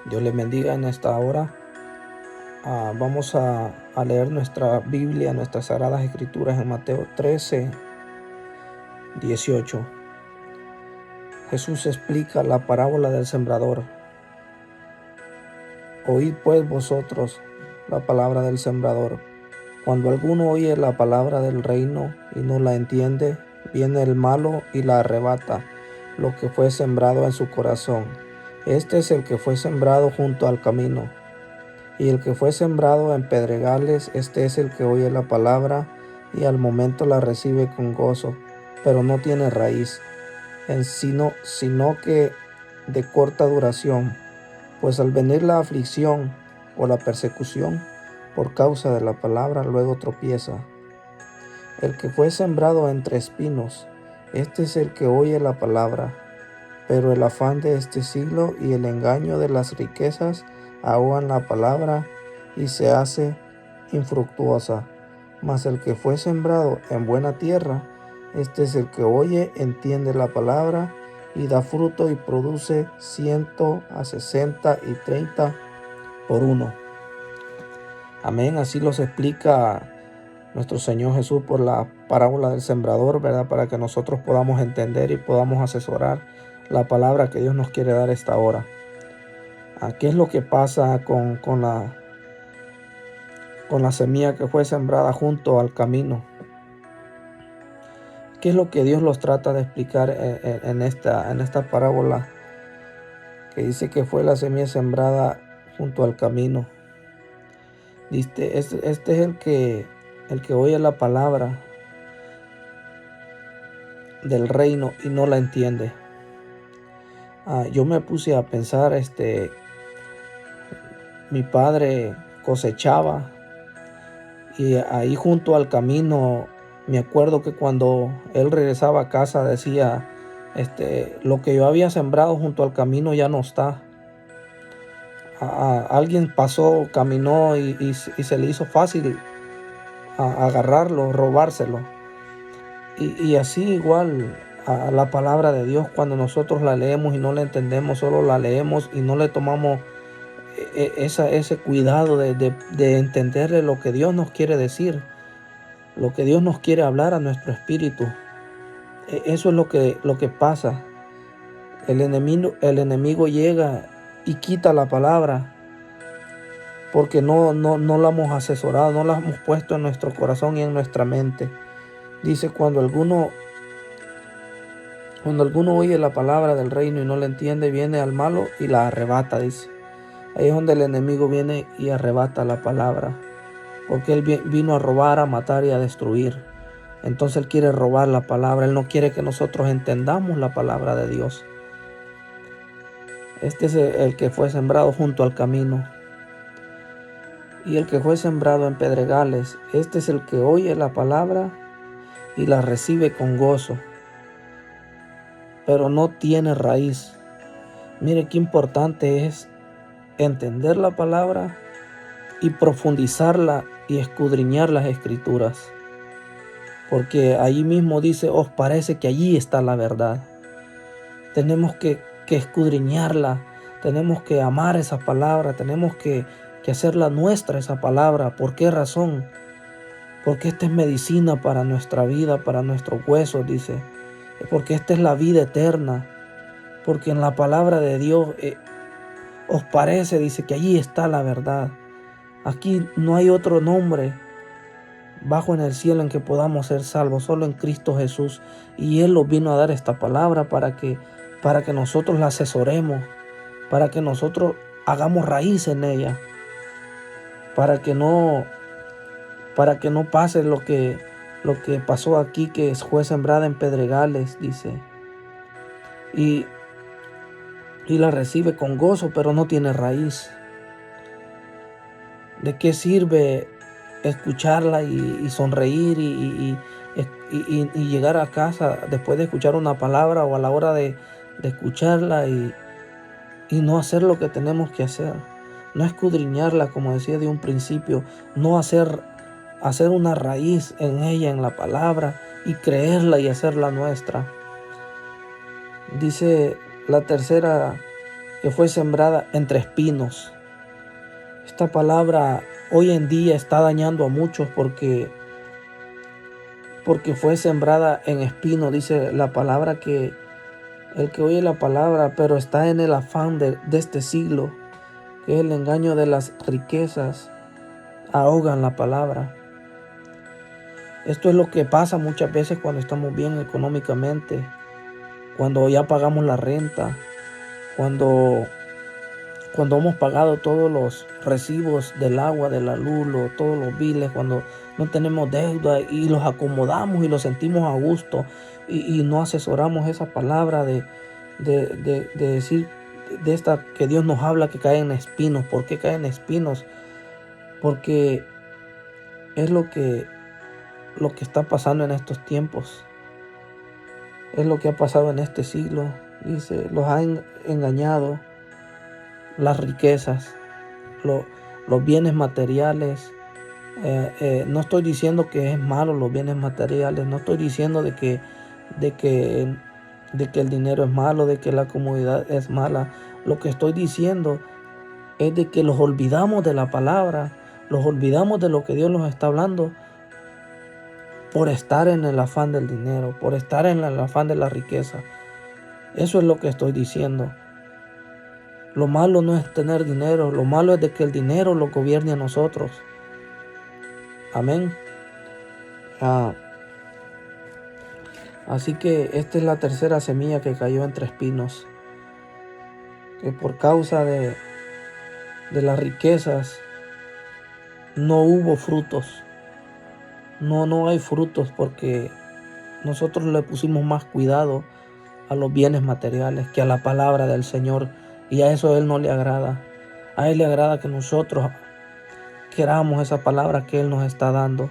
Dios les bendiga en esta hora. Vamos a leer nuestra Biblia, nuestras Sagradas Escrituras en Mateo 13:18. Jesús explica la parábola del sembrador. Oíd pues vosotros la palabra del sembrador. Cuando alguno oye la palabra del reino y no la entiende, viene el malo y la arrebata lo que fue sembrado en su corazón. Este es el que fue sembrado junto al camino. Y el que fue sembrado en pedregales, este es el que oye la palabra y al momento la recibe con gozo, pero no tiene raíz, sino que de corta duración, pues al venir la aflicción o la persecución por causa de la palabra, luego tropieza. El que fue sembrado entre espinos, este es el que oye la palabra, pero el afán de este siglo y el engaño de las riquezas ahogan la palabra y se hace infructuosa. Mas el que fue sembrado en buena tierra, este es el que oye, entiende la palabra y da fruto y produce 100, a 60 y 30 por uno. Amén. Así los explica nuestro Señor Jesús por la parábola del sembrador, ¿verdad? Para que nosotros podamos entender y podamos asesorar la palabra que Dios nos quiere dar esta hora. ¿Qué es lo que pasa con la semilla que fue sembrada junto al camino? ¿Qué es lo que Dios los trata de explicar en esta parábola que dice que fue la semilla sembrada junto al camino? Este es el que oye la palabra del reino y no la entiende. Yo me puse a pensar, mi padre cosechaba y ahí junto al camino, me acuerdo que cuando él regresaba a casa decía, lo que yo había sembrado junto al camino ya no está. Alguien pasó, caminó y se le hizo fácil agarrarlo, robárselo. Y así igual a la palabra de Dios, cuando nosotros la leemos y no la entendemos, solo la leemos y no le tomamos ese cuidado de entenderle lo que Dios nos quiere decir, lo que Dios nos quiere hablar a nuestro espíritu. Eso es lo que pasa. El enemigo llega y quita la palabra porque no la hemos asesorado, no la hemos puesto en nuestro corazón y en nuestra mente. Dice, cuando alguno oye la palabra del reino y no la entiende, viene al malo y la arrebata, dice. Ahí es donde el enemigo viene y arrebata la palabra, porque él vino a robar, a matar y a destruir. Entonces él quiere robar la palabra, él no quiere que nosotros entendamos la palabra de Dios. Este es el que fue sembrado junto al camino. Y el que fue sembrado en pedregales, este es el que oye la palabra y la recibe con gozo, pero no tiene raíz. Mire qué importante es entender la palabra y profundizarla y escudriñar las escrituras, porque allí mismo dice, os parece que allí está la verdad. Tenemos que escudriñarla, tenemos que amar esa palabra, tenemos que hacerla nuestra esa palabra. ¿Por qué razón? Porque esta es medicina para nuestra vida, para nuestros huesos, dice. Porque esta es la vida eterna. Porque en la palabra de Dios os parece, dice, que allí está la verdad. Aquí no hay otro nombre bajo en el cielo en que podamos ser salvos, solo en Cristo Jesús. Y Él nos vino a dar esta palabra para que nosotros la asesoremos, para que nosotros hagamos raíz en ella, para que no pase lo que pasó aquí, que fue sembrada en pedregales, dice, y la recibe con gozo, pero no tiene raíz. ¿De qué sirve escucharla y sonreír y llegar a casa después de escuchar una palabra o a la hora de escucharla y no hacer lo que tenemos que hacer? No escudriñarla, como decía de un principio, no hacer una raíz en ella, en la palabra, y creerla y hacerla nuestra. Dice la tercera que fue sembrada entre espinos. Esta palabra hoy en día está dañando a muchos porque fue sembrada en espinos. Dice la palabra que el que oye la palabra, pero está en el afán de este siglo, que es el engaño de las riquezas, ahogan la palabra. Esto es lo que pasa muchas veces cuando estamos bien económicamente, cuando ya pagamos la renta, cuando hemos pagado todos los recibos del agua, de la luz, todos los biles, cuando no tenemos deuda y los acomodamos y los sentimos a gusto y no asesoramos esa palabra de decir de esta que Dios nos habla que cae en espinos. ¿Por qué cae en espinos? Porque es lo que está pasando en estos tiempos. Es lo que ha pasado en este siglo. Dice, los han engañado las riquezas, los bienes materiales. No estoy diciendo que es malo los bienes materiales. No estoy diciendo de que el dinero es malo, de que la comodidad es mala. Lo que estoy diciendo es de que los olvidamos de la palabra, los olvidamos de lo que Dios nos está hablando por estar en el afán del dinero, por estar en el afán de la riqueza. Eso es lo que estoy diciendo. Lo malo no es tener dinero, lo malo es de que el dinero lo gobierne a nosotros. Amén. Así que esta es la tercera semilla que cayó entre espinos, que por causa de las riquezas no hubo frutos. No hay frutos porque nosotros le pusimos más cuidado a los bienes materiales que a la palabra del Señor, y a eso a Él no le agrada. A Él le agrada que nosotros queramos esa palabra que Él nos está dando.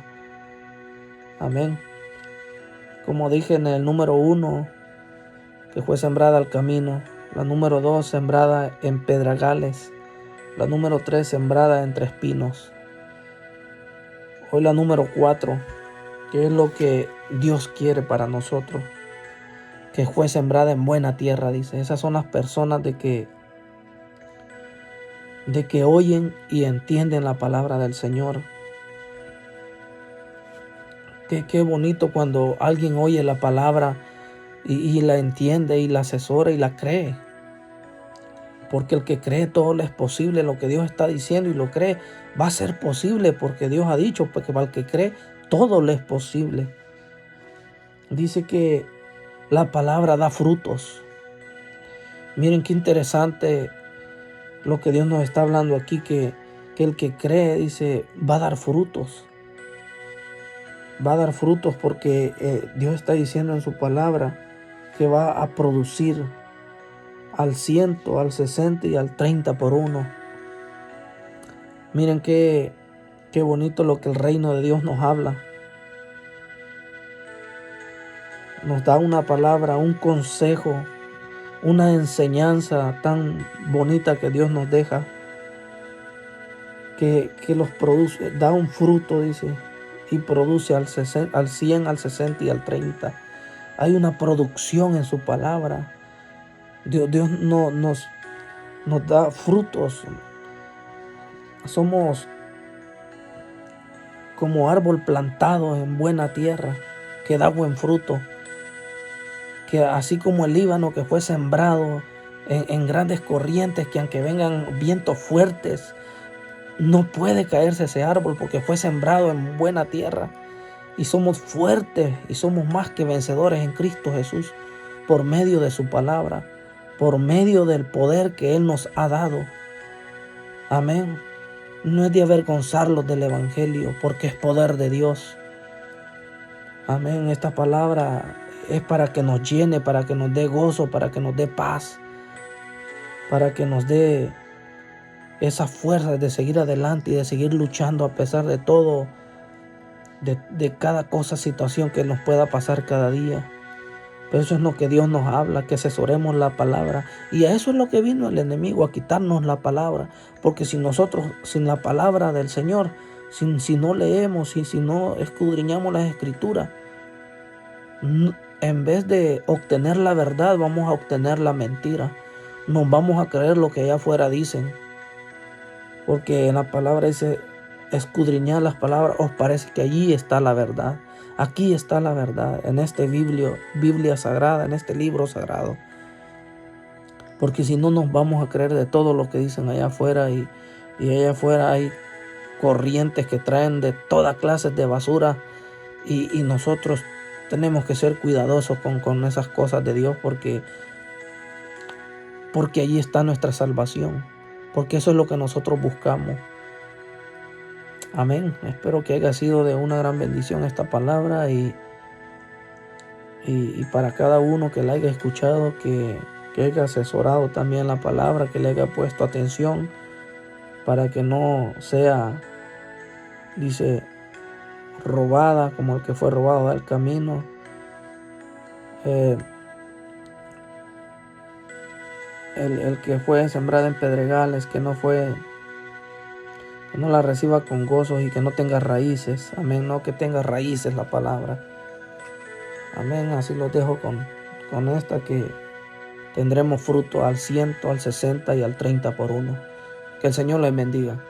Amén. Como dije en el número 1, que fue sembrada al camino. La número 2, sembrada en pedregales. La número 3, sembrada entre espinos. Hoy la número 4, que es lo que Dios quiere para nosotros, que fue sembrada en buena tierra, dice. Esas son las personas de que oyen y entienden la palabra del Señor. Qué bonito cuando alguien oye la palabra y la entiende y la asesora y la cree. Porque el que cree todo le es posible. Lo que Dios está diciendo y lo cree va a ser posible, porque Dios ha dicho que para el que cree todo le es posible. Dice que la palabra da frutos. Miren qué interesante lo que Dios nos está hablando aquí, que el que cree, dice, va a dar frutos. Va a dar frutos porque Dios está diciendo en su palabra que va a producir al 100, al 60 y al 30 por uno. Miren qué bonito lo que el reino de Dios nos habla. Nos da una palabra, un consejo, una enseñanza tan bonita que Dios nos deja, que los produce, da un fruto, dice, y produce al 100, al 60 y al 30. Hay una producción en su palabra. Dios no, nos da frutos. Somos como árbol plantado en buena tierra, que da buen fruto. Que así como el Líbano, que fue sembrado en grandes corrientes, que aunque vengan vientos fuertes, no puede caerse ese árbol porque fue sembrado en buena tierra. Y somos fuertes y somos más que vencedores en Cristo Jesús por medio de su palabra, por medio del poder que Él nos ha dado. Amén. No es de avergonzarlos del Evangelio, porque es poder de Dios. Amén. Esta palabra es para que nos llene, para que nos dé gozo, para que nos dé paz, para que nos dé esa fuerza de seguir adelante y de seguir luchando a pesar de todo, de cada cosa, situación que nos pueda pasar cada día. Pero eso es lo que Dios nos habla, que asesoremos la palabra. Y a eso es lo que vino el enemigo, a quitarnos la palabra. Porque si nosotros, sin la palabra del Señor, si no leemos, si no escudriñamos las Escrituras, en vez de obtener la verdad, vamos a obtener la mentira. nos vamos a creer lo que allá afuera dicen. Porque en la palabra dice, escudriñad las palabras, os parece que allí está la verdad. Aquí está la verdad, en este Biblia sagrada, en este libro sagrado. Porque si no, nos vamos a creer de todo lo que dicen allá afuera, y allá afuera hay corrientes que traen de toda clase de basura, y nosotros tenemos que ser cuidadosos con esas cosas de Dios, porque allí está nuestra salvación, porque eso es lo que nosotros buscamos. Amén. Espero que haya sido de una gran bendición esta palabra, y para cada uno que la haya escuchado, que haya asesorado también la palabra, que le haya puesto atención, para que no sea, dice, robada como el que fue robado del camino. El que fue sembrado en pedregales, que no la reciba con gozos y que no tenga raíces. Amén. No que tenga raíces la palabra. Amén. Así los dejo con esta, que tendremos fruto al 100, al 60 y al 30 por uno. Que el Señor les bendiga.